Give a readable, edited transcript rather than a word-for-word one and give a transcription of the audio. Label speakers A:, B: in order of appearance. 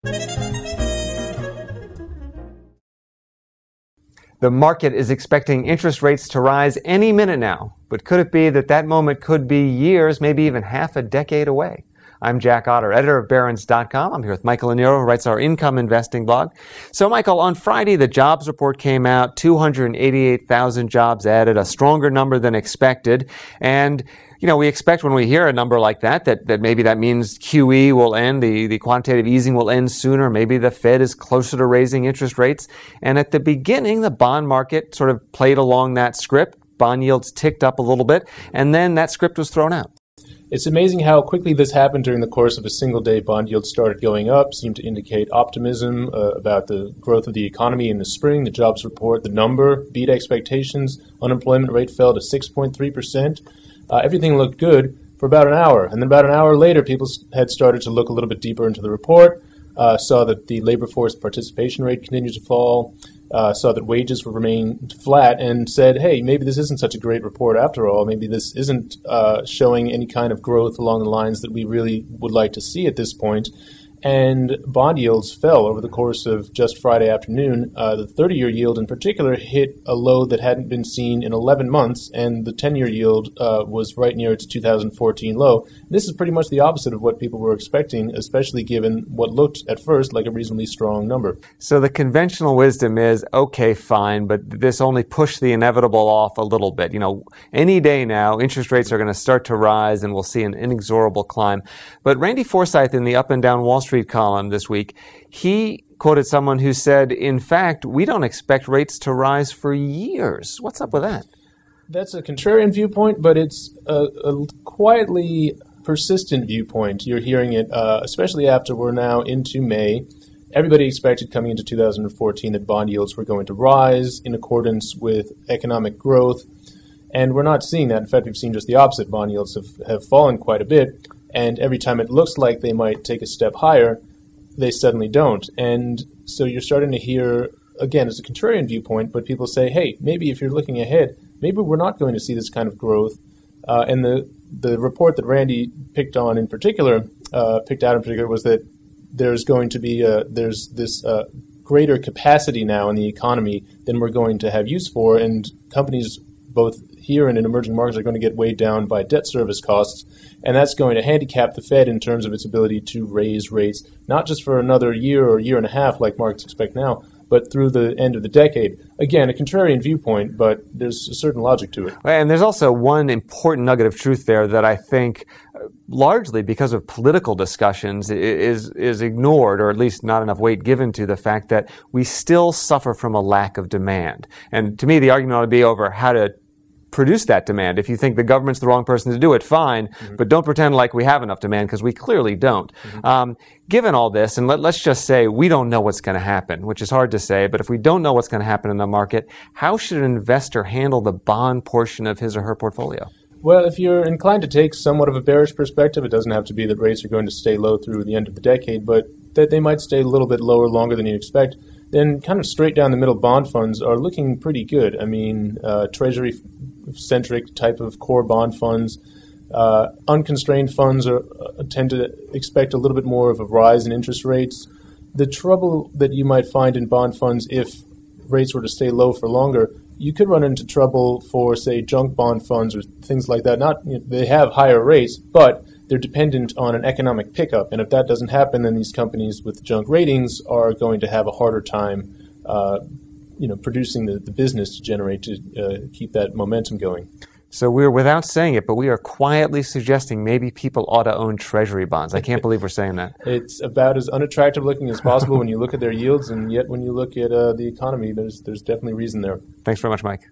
A: The market is expecting interest rates to rise any minute now, but could it be that that moment could be years, maybe even half a decade away? I'm Jack Otter, editor of Barron's.com. I'm here with Michael Anero, who writes our income investing blog. So, Michael, on Friday, the jobs report came out, 288,000 jobs added, a stronger number than expected. And, you know, we expect when we hear a number like that maybe that means QE will end, the quantitative easing will end sooner. Maybe the Fed is closer to raising interest rates. And at the beginning, the bond market sort of played along that script. Bond yields ticked up a little bit, and then that script was thrown out.
B: It's amazing how quickly this happened during the course of a single day. Bond yields started going up, seemed to indicate optimism about the growth of the economy in the spring. The jobs report, the number beat expectations. Unemployment rate fell to 6.3%. Everything looked good for about an hour. And then about an hour later, people had started to look a little bit deeper into the report, saw that the labor force participation rate continued to fall, saw that wages were remained flat, and said, hey, maybe this isn't such a great report after all. Maybe this isn't showing any kind of growth along the lines that we really would like to see at this point. And bond yields fell over the course of just Friday afternoon. The 30-year yield in particular hit a low that hadn't been seen in 11 months, and the 10-year yield was right near its 2014 low. This is pretty much the opposite of what people were expecting, especially given what looked at first like a reasonably strong number.
A: So the conventional wisdom is, okay, fine, but this only pushed the inevitable off a little bit. You know, any day now, interest rates are going to start to rise, and we'll see an inexorable climb. But Randy Forsyth in the Up and Down Wall Street column this week, he quoted someone who said, in fact, we don't expect rates to rise for years. What's up with that?
B: That's a contrarian viewpoint, but it's a quietly persistent viewpoint. You're hearing it, especially after we're now into May. Everybody expected coming into 2014 that bond yields were going to rise in accordance with economic growth, and we're not seeing that. In fact, we've seen just the opposite. Bond yields have fallen quite a bit. And every time it looks like they might take a step higher, they suddenly don't. And so you're starting to hear, again, it's a contrarian viewpoint, but people say, hey, maybe if you're looking ahead, maybe we're not going to see this kind of growth. And the report that Randy picked out in particular, was that there's going to be there's this greater capacity now in the economy than we're going to have use for, and companies both here and in emerging markets are going to get weighed down by debt service costs, and that's going to handicap the Fed in terms of its ability to raise rates, not just for another year or year and a half like markets expect now, but through the end of the decade. Again, a contrarian viewpoint, but there's a certain logic to it.
A: And there's also one important nugget of truth there that I think largely because of political discussions is ignored, or at least not enough weight given to the fact that we still suffer from a lack of demand. And to me, the argument ought to be over how to produce that demand. If you think the government's the wrong person to do it, fine, but don't pretend like we have enough demand, because we clearly don't. Given all this, and let's just say we don't know what's going to happen, which is hard to say, but if we don't know what's going to happen in the market, how should an investor handle the bond portion of his or her portfolio?
B: Well, if you're inclined to take somewhat of a bearish perspective, it doesn't have to be that rates are going to stay low through the end of the decade, but that they might stay a little bit lower longer than you expect, then kind of straight down the middle bond funds are looking pretty good. I mean, treasury-centric type of core bond funds, unconstrained funds tend to expect a little bit more of a rise in interest rates. The trouble that you might find in bond funds if rates were to stay low for longer, you could run into trouble for, say, junk bond funds or things like that. They have higher rates, but they're dependent on an economic pickup. And if that doesn't happen, then these companies with junk ratings are going to have a harder time producing the business to keep that momentum going.
A: So we're, without saying it, but we are quietly suggesting maybe people ought to own treasury bonds. I can't believe we're saying that.
B: It's about as unattractive looking as possible when you look at their yields, and yet when you look at the economy, there's definitely reason there.
A: Thanks very much, Mike.